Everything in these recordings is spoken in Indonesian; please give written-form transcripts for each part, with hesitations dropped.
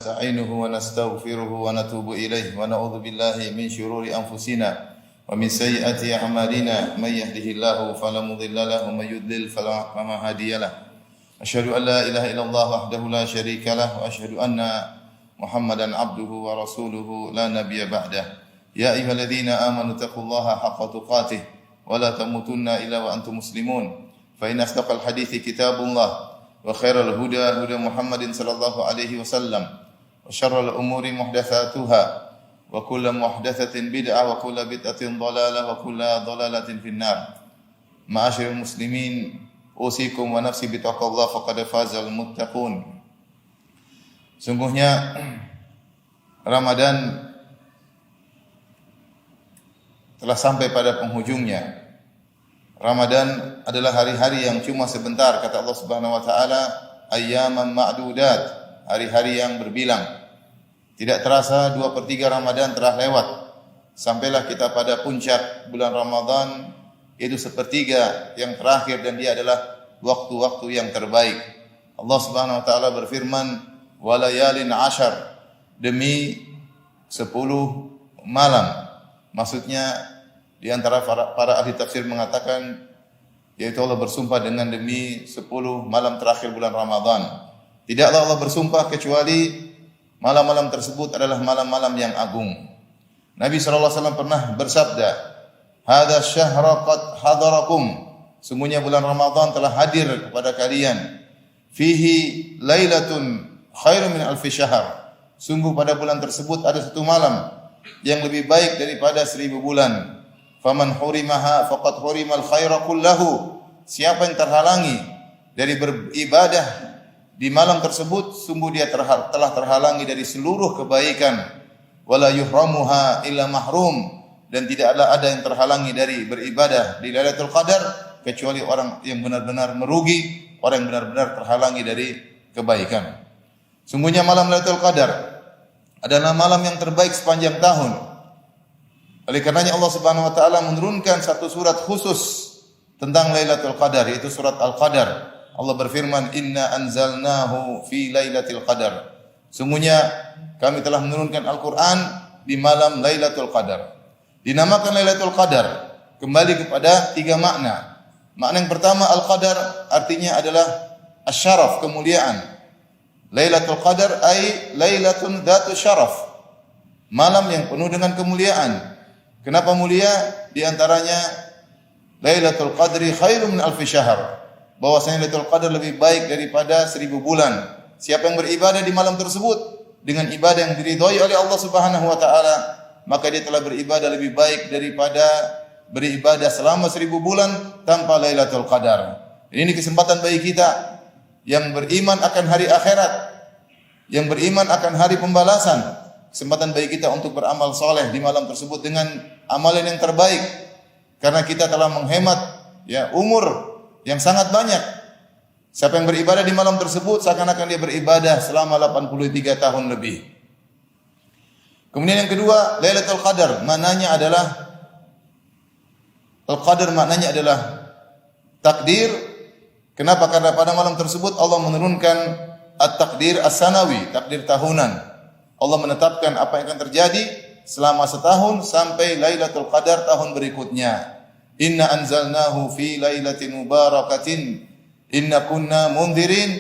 نستعينه ونستغفره ونتوب إليه ونعوذ بالله من شرور أنفسنا ومن سيئات أعمالنا من يهده الله فلا مضل له ومن يضلل فلا هادي له أشهد أن لا إله إلا الله وحده لا شريك له وأشهد أن محمدا عبده ورسوله لا نبي بعده يا أيها الذين آمنوا اتقوا الله حق تقاته ولا تموتن إلا وأنتم مسلمون فإن أصدق الحديث كتاب الله وخير الهدى هدى محمد صلى الله عليه وسلم وشر الأمور محدثاتها وكل محدثة بدعة وكل بدعة ضلالة وكل ضلالة في النار معاشر المسلمين أوصيكم ونفسي بتقوى الله فقد فاز المتقون. Sungguhnya Ramadan telah sampai pada penghujungnya. Ramadan adalah hari-hari yang cuma sebentar, kata Allah Subhanahu wa taala, ayyaman ma'dudat, hari-hari yang berbilang. Tidak terasa 2/3 Ramadan telah lewat. Sampailah kita pada puncak bulan Ramadan, itu sepertiga yang terakhir dan dia adalah waktu-waktu yang terbaik. Allah Subhanahu wa taala berfirman, walayalin ashar, demi 10 malam. Maksudnya di antara para ahli tafsir mengatakan yaitu Allah bersumpah dengan demi 10 malam terakhir bulan Ramadan. Tidaklah Allah bersumpah kecuali malam-malam tersebut adalah malam-malam yang agung. Nabi SAW pernah bersabda, hadza syahra qad hadarakum, sungguhnya bulan Ramadan telah hadir kepada kalian. Fihi lailatun khairum min alfi syahr, sungguh pada bulan tersebut ada satu malam yang lebih baik daripada 1000 bulan. Faman hurimaha faqad hurimal khaira kullahu, siapa yang terhalangi dari beribadah di malam tersebut, sungguh dia telah terhalangi dari seluruh kebaikan. Wala yuhramuha illa mahrum, dan tidaklah ada yang terhalangi dari beribadah di Lailatul Qadar kecuali orang yang benar-benar merugi, orang yang benar-benar terhalangi dari kebaikan. Sungguhnya malam Lailatul Qadar adalah malam yang terbaik sepanjang tahun. Oleh karenanya Allah Subhanahu wa taala menurunkan satu surat khusus tentang Lailatul Qadar, yaitu surat Al-Qadar. Allah berfirman, inna anzalnahu fi lailatul qadar, sungguhnya kami telah menurunkan Al-Quran di malam Lailatul Qadar. Dinamakan Lailatul Qadar kembali kepada 3 makna. Makna yang pertama, Al-Qadar artinya adalah asyaraf, kemuliaan. Lailatul Qadar ay lailatun dzatu syaraf, malam yang penuh dengan kemuliaan. Kenapa mulia? Di antaranya Lailatul Qadri khairum min alfi syahr, bahwasanya Lailatul Qadar lebih baik daripada 1000 bulan. Siapa yang beribadah di malam tersebut dengan ibadah yang diridhai oleh Allah Subhanahu wa taala, maka dia telah beribadah lebih baik daripada beribadah selama 1000 bulan tanpa Lailatul Qadar. Ini kesempatan bagi kita yang beriman akan hari akhirat, yang beriman akan hari pembalasan. Kesempatan bagi kita untuk beramal soleh di malam tersebut dengan amalan yang terbaik, karena kita telah menghemat umur yang sangat banyak. Siapa yang beribadah di malam tersebut seakan-akan dia beribadah selama 83 tahun lebih. Kemudian yang kedua, Lailatul Qadar maknanya adalah Al-Qadar maknanya adalah takdir. Kenapa? Karena pada malam tersebut Allah menurunkan at-takdir as-sanawi, takdir tahunan. Allah menetapkan apa yang akan terjadi selama setahun sampai Lailatul Qadar tahun berikutnya. Inna anzalnahu fi lailatin mubarakatin inna kunna mundirin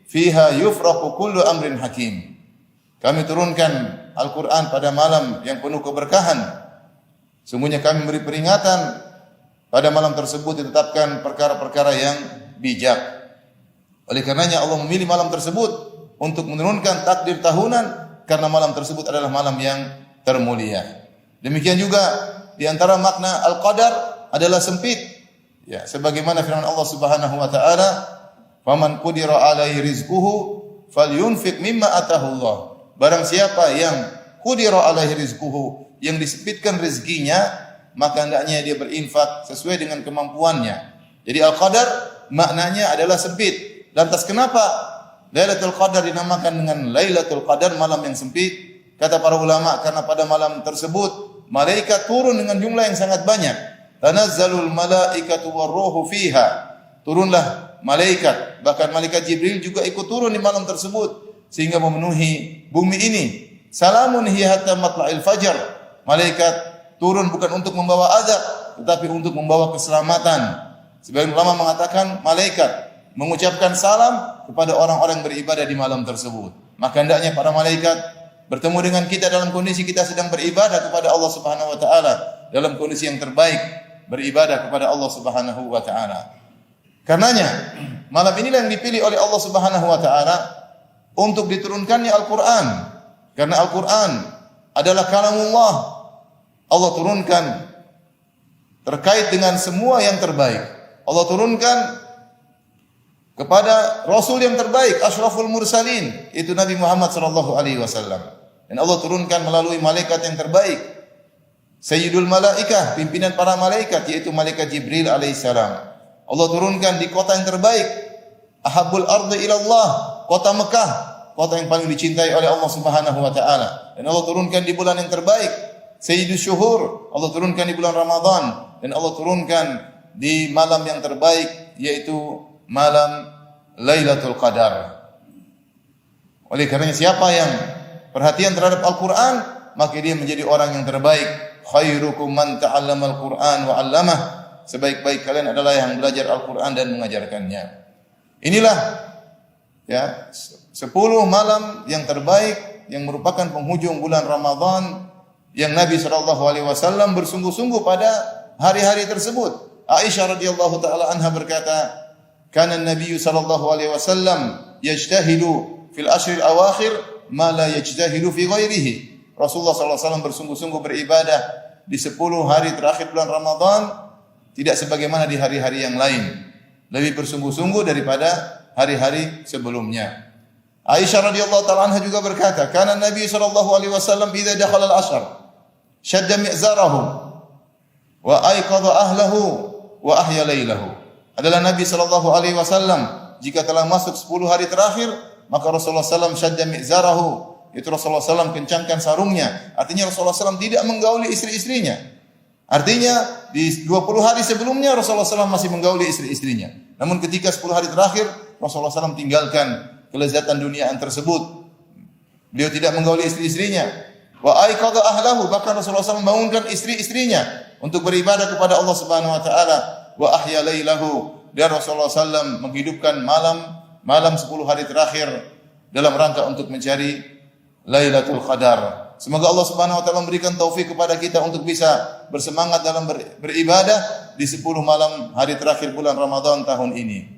fiha yufraqu kullu amrin hakim. Kami turunkan Al-Quran pada malam yang penuh keberkahan. Sungguhnya kami beri peringatan, pada malam tersebut ditetapkan perkara-perkara yang bijak. Oleh karenanya Allah memilih malam tersebut untuk menurunkan takdir tahunan, karena malam tersebut adalah malam yang termulia. Demikian juga di antara makna Al-Qadar adalah sempit. Ya, sebagaimana firman Allah Subhanahu wa taala, "Faman qudira 'alaihi rizquhu falyunfiq mimma atahu Allah." Barang siapa yang qudira 'alaihi rizquhu, yang disempitkan rezekinya, maka hendaknya dia berinfak sesuai dengan kemampuannya. Jadi Al-Qadar maknanya adalah sempit. Lantas kenapa Lailatul Qadar dinamakan dengan Lailatul Qadar, malam yang sempit? Kata para ulama, karena pada malam tersebut malaikat turun dengan jumlah yang sangat banyak. Tanazzalul malaikatu warruhu fiha, turunlah malaikat, bahkan malaikat Jibril juga ikut turun di malam tersebut. sehingga memenuhi bumi ini. Salamun hiya hatta matla'il fajar. Malaikat turun bukan untuk membawa azab, tetapi untuk membawa keselamatan. Sebagian ulama mengatakan malaikat mengucapkan salam kepada orang-orang beribadah di malam tersebut. Maka hendaknya para malaikat bertemu dengan kita dalam kondisi kita sedang beribadah kepada Allah Subhanahu wa taala, dalam kondisi yang terbaik, beribadah kepada Allah Subhanahu wa taala. Karenanya, malam inilah yang dipilih oleh Allah Subhanahu wa taala untuk diturunkannya Al-Qur'an. Karena Al-Qur'an adalah kalamullah. Allah turunkan terkait dengan semua yang terbaik. Allah turunkan kepada Rasul yang terbaik, Ashraful Mursalin, itu Nabi Muhammad sallallahu alaihi wasallam. Dan Allah turunkan melalui malaikat yang terbaik, Sayyidul Malaikah, pimpinan para malaikat, yaitu malaikat Jibril alaihissalam. Allah turunkan di kota yang terbaik, Ahabbul Ardi ilallah, kota Mekah, kota yang paling dicintai oleh Allah Subhanahu wa taala. Dan Allah turunkan di bulan yang terbaik, Sayyidus Syuhur, Allah turunkan di bulan Ramadan. Dan Allah turunkan di malam yang terbaik, yaitu malam Lailatul Qadar. Oleh karenanya siapa yang perhatian terhadap Al-Quran, maka dia menjadi orang yang terbaik. Khairukum man ta'allamal Qur'an wa 'allamah. Sebaik-baik kalian adalah yang belajar Al-Quran dan mengajarkannya. Inilah ya 10 malam yang terbaik yang merupakan penghujung bulan Ramadan yang Nabi SAW bersungguh-sungguh pada hari-hari tersebut. Aisyah radhiyallahu taala anha berkata, "Kana Nabi sallallahu alaihi wasallam yajtahidu fil ashril awakhir ma la yajtahidu fi ghairihi." Rasulullah sallallahu alaihi wasallam bersungguh-sungguh beribadah di 10 hari terakhir bulan Ramadan tidak sebagaimana di hari-hari yang lain. Lebih bersungguh-sungguh daripada hari-hari sebelumnya. Aisyah radhiyallahu taala anha juga berkata, "Kana Nabi sallallahu alaihi wasallam idza dakhala al-ashr shadda mi'zarahu wa ayqadha ahlahu wa ahya lailahu." Adalah Nabi sallallahu alaihi wasallam jika telah masuk 10 hari terakhir, maka Rasulullah sallallahu syadda mi'zarahu, itu Rasulullah sallallahu kencangkan sarungnya. Artinya Rasulullah sallallahu tidak menggauli istri-istrinya. Artinya di 20 hari sebelumnya Rasulullah sallallahu masih menggauli istri-istrinya. Namun ketika 10 hari terakhir Rasulullah sallallahu tinggalkan kelezatan duniaan tersebut. Beliau tidak menggauli istri-istrinya. Wa aiqadha ahlahu, bahkan Rasulullah sallallahu membangunkan istri-istrinya untuk beribadah kepada Allah Subhanahu wa taala. Wa ahya lailahu, dan Rasulullah SAW menghidupkan malam 10 hari terakhir dalam rangka untuk mencari Lailatul Qadar. Semoga Allah Subhanahu wa taala memberikan taufik kepada kita untuk bisa bersemangat dalam beribadah di 10 malam hari terakhir bulan Ramadan tahun ini.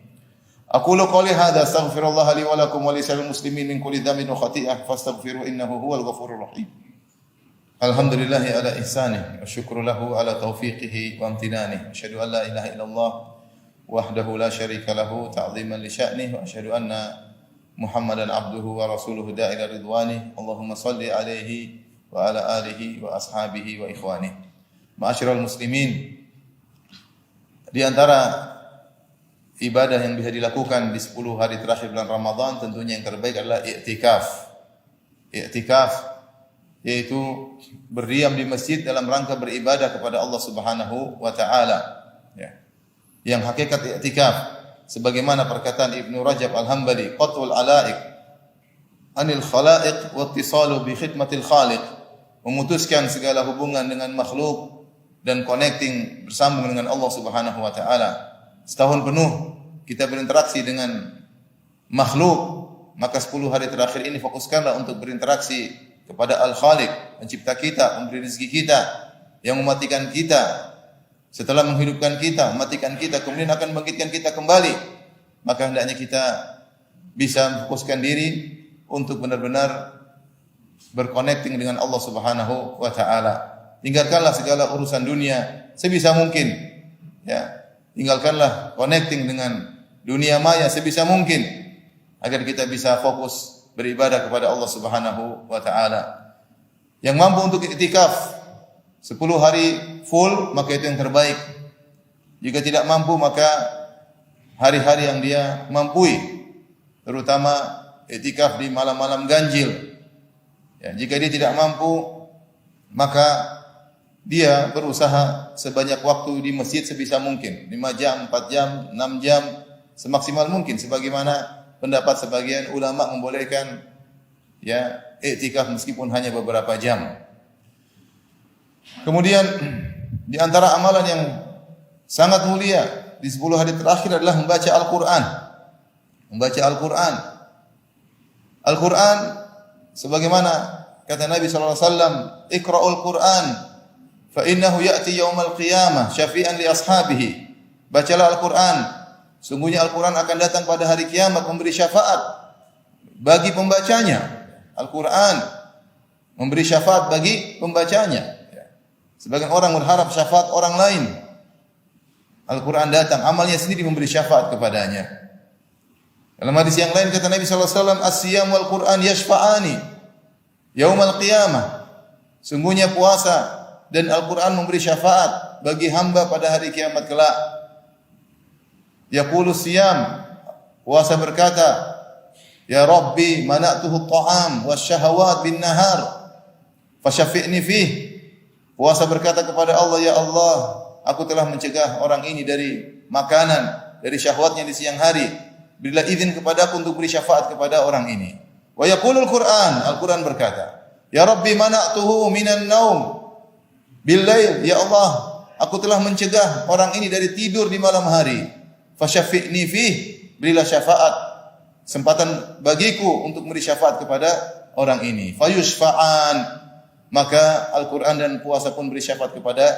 Aqulu qouli hadza astaghfirullah li wa lakum wa lisal muslimin min kulli dhanbin wa khati'ah fastaghfiru innahu huwal ghafurur rahim. Alhamdulillahi ala ihsanih wa syukru lahu ala taufiqihi wa amtinanih. Asyhadu an la ilaha illallah wahdahu la syarika lahu ta'ziman li sya'nih wa asyhadu anna Muhammadan abduhu wa rasuluhu da'ila ridwanih. Allahumma salli alaihi wa ala alihi wa ashabihi wa ikhwanih. Ma'asyiral muslimin, di antara ibadah yang bisa dilakukan di 10 hari terakhir bulan Ramadan tentunya yang terbaik adalah i'tikaf. I'tikaf yaitu berdiam di masjid dalam rangka beribadah kepada Allah Subhanahu wa taala. Ya. Yang hakikat i'tikaf sebagaimana perkataan Ibnu Rajab Al-Hambali, qatul ala'iq anil khalaiq wa ittisalu bi khidmatil khaliq, memutuskan segala hubungan dengan makhluk dan connecting bersambung dengan Allah Subhanahu wa taala. Setahun penuh kita berinteraksi dengan makhluk, maka 10 hari terakhir ini fokuskanlah untuk berinteraksi kepada Al-Khaliq, pencipta kita, pemberi rezeki kita, yang mematikan kita, setelah menghidupkan kita, mematikan kita, kemudian akan membangkitkan kita kembali. Maka hendaknya kita bisa fokuskan diri untuk benar-benar berconnecting dengan Allah Subhanahu wa taala. Tinggalkanlah segala urusan dunia sebisa mungkin. Ya, tinggalkanlah connecting dengan dunia maya sebisa mungkin agar kita bisa fokus beribadah kepada Allah Subhanahu wa taala. Yang mampu untuk iktikaf 10 hari full, maka itu yang terbaik. Jika tidak mampu, maka hari-hari yang dia mampu, terutama iktikaf di malam-malam ganjil. Ya, jika dia tidak mampu, maka dia berusaha sebanyak waktu di masjid sebisa mungkin. 5 jam, 4 jam, 6 jam, semaksimal mungkin. Sebagaimana pendapat sebagian ulama membolehkan ya i'tikaf meskipun hanya beberapa jam. Kemudian di antara amalan yang sangat mulia di 10 hari terakhir adalah membaca Al-Qur'an. Membaca Al-Qur'an. Al-Qur'an sebagaimana kata Nabi sallallahu alaihi wasallam, "Iqra'ul Qur'an fa innahu ya'ti yaumal qiyamah syafi'an li ashabihi." Bacalah Al-Qur'an. Sungguhnya Al-Qur'an akan datang pada hari kiamat memberi syafaat bagi pembacanya. Al-Qur'an memberi syafaat bagi pembacanya. Sebagian orang berharap syafaat orang lain. Al-Qur'an datang, amalnya sendiri memberi syafaat kepadanya. Dalam hadis yang lain kata Nabi sallallahu alaihi wasallam, "As-siyam wal Qur'an yashfa'ani yaumal qiyamah." Sungguhnya puasa dan Al-Qur'an memberi syafaat bagi hamba pada hari kiamat kelak. Yaqulu siyam, puasa berkata, "Ya Rabbi, mana'tuhu at-ta'am wasyahawat bin nahar, fasyafi'ni fih." Puasa berkata kepada Allah, "Ya Allah, aku telah mencegah orang ini dari makanan, dari syahwatnya di siang hari. Berilah izin kepadaku untuk beri syafaat kepada orang ini." Wa yaqulul Qur'an, Al-Qur'an berkata, "Ya Rabbi, mana'tuhu minan naum bil lail." Ya Allah, aku telah mencegah orang ini dari tidur di malam hari. Fasyafi'ni fih, berilah syafaat, kesempatan bagiku untuk beri syafaat kepada orang ini. Fayushfa'an, maka Al-Qur'an dan puasa pun beri syafaat kepada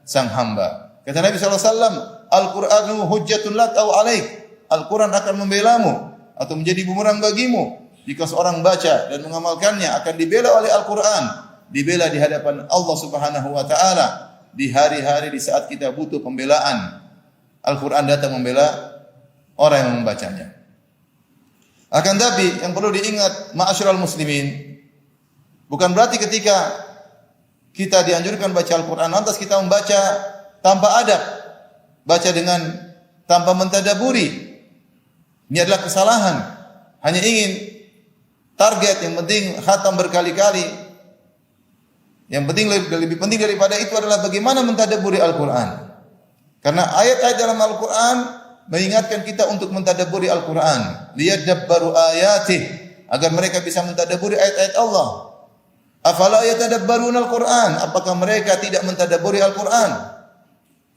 sang hamba. Kata Nabi sallallahu alaihi wasallam, "Al-Qur'anu hujjatun lak aw alaik." Al-Qur'an akan membelamu atau menjadi bumerang bagimu. Jika seorang baca dan mengamalkannya akan dibela oleh Al-Qur'an, dibela di hadapan Allah Subhanahu wa taala di hari-hari di saat kita butuh pembelaan. Al-Qur'an datang membela orang yang membacanya. Akan tapi yang perlu diingat ma'asyiral muslimin, bukan berarti ketika kita dianjurkan baca Al-Qur'an lantas kita membaca tanpa adab, baca dengan tanpa mentadaburi. Ini adalah kesalahan. Hanya ingin target, yang penting khatam berkali-kali. Yang penting lebih penting daripada itu adalah bagaimana mentadaburi Al-Qur'an. Karena ayat-ayat dalam Al-Qur'an mengingatkan kita untuk mentadabburi Al-Qur'an, liyadabbaru ayatih, agar mereka bisa mentadabburi ayat-ayat Allah. Afala yatadabbaruna Al-Qur'an, apakah mereka tidak mentadabburi Al-Qur'an?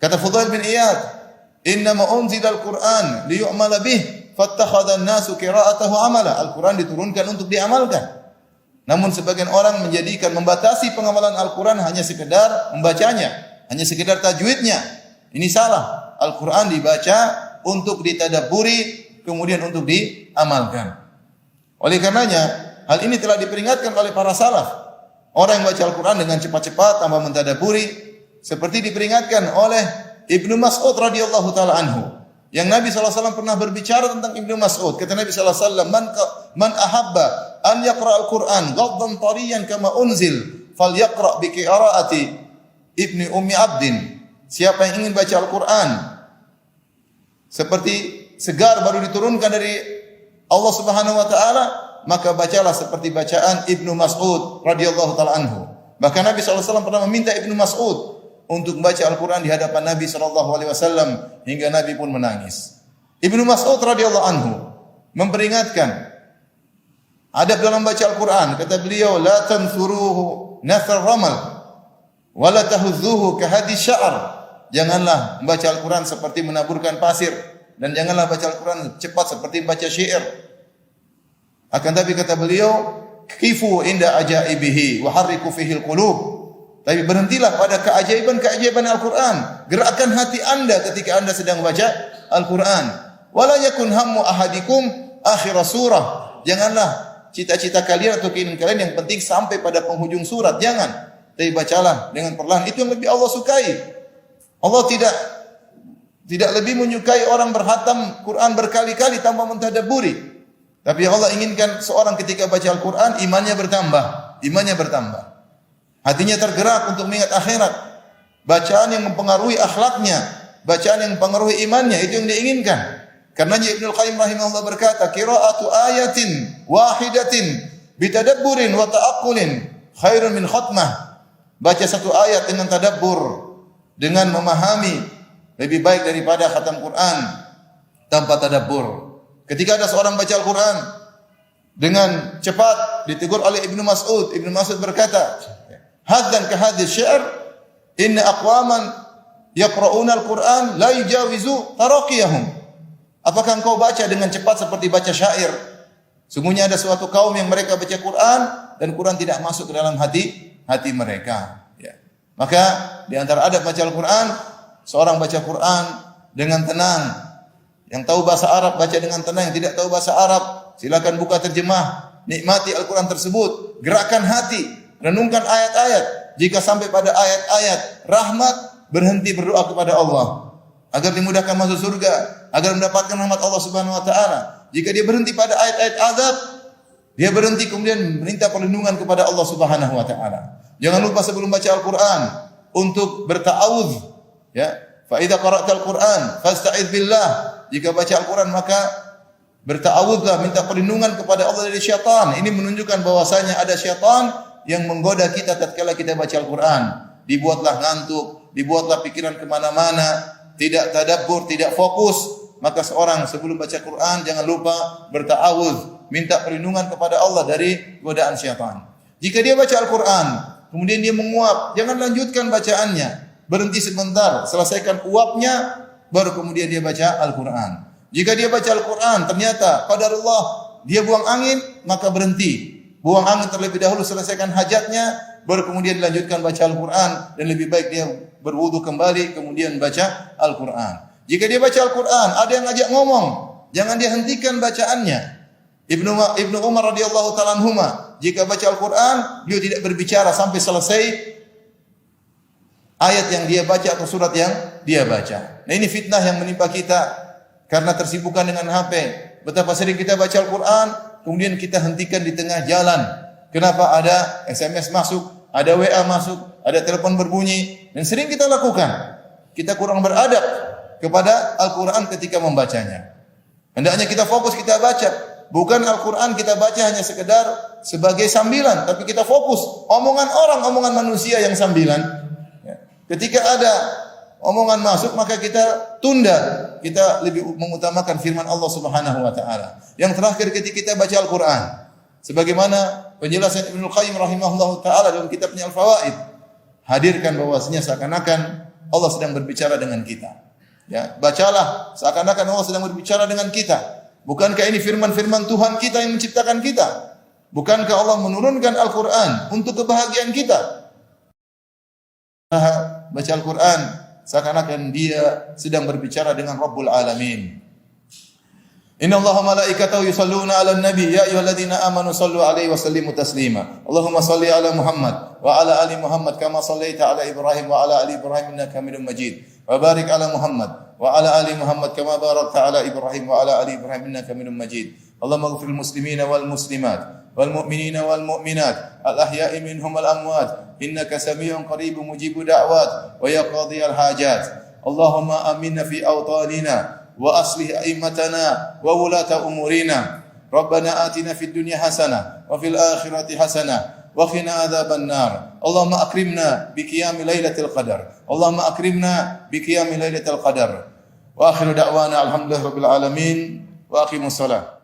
Kata Fudail bin Iyad, "Innama unzila Al-Qur'an liyu'mala bih, fattakhadha an-nasu qira'atahu amala." Al-Qur'an diturunkan untuk diamalkan. Namun sebagian orang menjadikan membatasi pengamalan Al-Qur'an hanya sekedar membacanya, hanya sekedar tajwidnya. Ini salah. Al-Qur'an dibaca untuk ditadabburi, kemudian untuk diamalkan. Oleh karenanya, hal ini telah diperingatkan oleh para salaf. Orang yang baca Al-Qur'an dengan cepat-cepat tanpa mentadabburi, seperti diperingatkan oleh Ibnu Mas'ud radhiyallahu taala anhu. Yang Nabi sallallahu alaihi wasallam pernah berbicara tentang Ibnu Mas'ud. Kata Nabi sallallahu alaihi wasallam, "Man ahabba an yaqra al-Qur'an ghaddan tariyan kama unzil, falyaqra bi qira'ati Ibni Ummi Abdin." Siapa yang ingin baca Al-Qur'an seperti segar baru diturunkan dari Allah Subhanahu wa taala, maka bacalah seperti bacaan Ibnu Mas'ud radhiyallahu taala anhu. Bahkan Nabi sallallahu alaihi wasallam pernah meminta Ibnu Mas'ud untuk membaca Al-Qur'an di hadapan Nabi sallallahu alaihi wasallam hingga Nabi pun menangis. Ibnu Mas'ud radhiyallahu anhu memperingatkan adab dalam baca Al-Qur'an. Kata beliau, "La tansuruhu nathar ramal wa la tahuzzuhu ka hadi sya'r." Janganlah membaca Al-Qur'an seperti menaburkan pasir, dan janganlah baca Al-Qur'an cepat seperti baca syair. Akan tapi kata beliau, "Kifu inda ajaibihi wa harriku fihi al-qulub." Tapi berhentilah pada keajaiban-keajaiban Al-Qur'an. Gerakkan hati Anda ketika Anda sedang baca Al-Qur'an. Wala yakun hammu ahadikum akhir surah. Janganlah cita-cita kalian atau keinginan kalian yang penting sampai pada penghujung surat. Jangan. Tapi bacalah dengan perlahan. Itu yang lebih Allah sukai. Allah tidak lebih menyukai orang berhatam Quran berkali-kali tanpa mentadabburi. Tapi Allah inginkan seorang ketika baca Al-Quran imannya bertambah. Hatinya tergerak untuk mengingat akhirat. Bacaan yang mempengaruhi akhlaknya, bacaan yang mempengaruhi imannya, itu yang diinginkan. Karena Ibnu Qayyim rahimahullah berkata, "Qira'atu ayatin wahidatin bitadabburin wa ta'aqqulin khairun min khatmah." Baca satu ayat dengan tadabbur, dengan memahami, lebih baik daripada khatam Quran tanpa tadabbur. Ketika ada seorang baca Al-Quran, dengan cepat, ditegur oleh Ibnu Mas'ud. Ibnu Mas'ud berkata, haddan ka hadis syair, inna aqwaman yaqra'una al-Qur'an la yujawizu taraqiyahum. Apakah engkau baca dengan cepat seperti baca syair? Sungguhnya ada suatu kaum yang mereka baca Quran dan Quran tidak masuk ke dalam hati mereka. Ya. Maka di antara adab baca Al-Quran, seorang baca Quran dengan tenang. Yang tahu bahasa Arab baca dengan tenang, yang tidak tahu bahasa Arab silakan buka terjemah, nikmati Al-Quran tersebut, gerakkan hati, renungkan ayat-ayat. Jika sampai pada ayat-ayat rahmat, berhenti berdoa kepada Allah agar dimudahkan masuk surga, agar mendapatkan rahmat Allah Subhanahu wa taala. Jika dia berhenti pada ayat-ayat azab, dia berhenti kemudian minta perlindungan kepada Allah Subhanahu wa taala. Jangan lupa sebelum baca Al-Quran untuk berta'awudz, ya. Fa idza qara'tal Qur'an fasta'idz billah. Jika baca Al-Quran maka berta'awudzlah, minta perlindungan kepada Allah dari syaitan. Ini menunjukkan bahwasanya ada syaitan yang menggoda kita tatkala kita baca Al-Quran. Dibuatlah ngantuk, dibuatlah pikiran kemana-mana, tidak tadabbur, tidak fokus. Maka seorang sebelum baca Quran jangan lupa berta'awudz, minta perlindungan kepada Allah dari godaan syaitan. Jika dia baca Al-Quran, kemudian dia menguap, jangan lanjutkan bacaannya. Berhenti sebentar, selesaikan uapnya, baru kemudian dia baca Al-Quran. Jika dia baca Al-Quran, ternyata qadarullah, dia buang angin, maka berhenti. Buang angin terlebih dahulu, selesaikan hajatnya, baru kemudian dilanjutkan baca Al-Quran. Dan lebih baik dia berwudu kembali, kemudian baca Al-Quran. Jika dia baca Al-Quran, ada yang ngajak ngomong, jangan dia hentikan bacaannya. Ibnu Umar radhiyallahu ta'ala anhuma, jika baca Al-Quran, beliau tidak berbicara sampai selesai ayat yang dia baca atau surat yang dia baca. Nah, ini fitnah yang menimpa kita karena tersibukan dengan HP. Betapa sering kita baca Al-Quran, kemudian kita hentikan di tengah jalan. Kenapa? Ada SMS masuk, ada WA masuk, ada telepon berbunyi, dan sering kita lakukan. Kita kurang beradab kepada Al-Quran ketika membacanya. Hendaknya kita fokus kita baca. Bukan Al-Quran kita baca hanya sekedar sebagai sambilan, tapi kita fokus. Omongan orang, omongan manusia yang sambilan. Ketika ada omongan masuk, maka kita tunda. Kita lebih mengutamakan firman Allah Subhanahu wa taala. Yang terakhir ketika kita baca Al-Quran, sebagaimana penjelasan Ibnu Qayyim rahimahullahu taala dalam kitabnya Al-Fawaid, hadirkan bahwasanya seakan-akan Allah sedang berbicara dengan kita. Ya, bacalah seakan-akan Allah sedang berbicara dengan kita. Bukankah ini firman-firman Tuhan kita yang menciptakan kita? Bukankah Allah menurunkan Al-Quran untuk kebahagiaan kita? Baca Al-Quran seakan-akan dia sedang berbicara dengan Rabbul Alamin. Inna Allaha malaikatahu yusalluna 'alan nabi ya ayyuhalladzina amanu sallu 'alaihi wa sallimu taslima. Allahumma salli 'ala Muhammad wa 'ala ali Muhammad kama shallaita 'ala Ibrahim wa 'ala ali Ibrahim innaka Hamidum Majid. Wa barik 'ala Muhammad wa 'ala ali Muhammad kama barakta 'ala Ibrahim wa 'ala ali Ibrahim innaka Hamidum Majid. Allahumma ighfir lil muslimina wal muslimat wal mu'minina wal mu'minat al ahya'i minhum wal amwat innaka samii'un qaribun mujibud da'wat wa ya qadhiyal hajat. Allahumma aminna fi awtanina wa aslih a'immatana wa wulata umurina. Rabbana atina fid dunya hasanah wa fil akhirati hasanah wa qina adzaban nar. Allahumma akrimna bi qiyamil lailatul qadar. Allahumma akrimna bi qiyamil lailatul qadar. Wa akhiru da'wana alhamdulillahi rabbil alamin wa aqimus salat.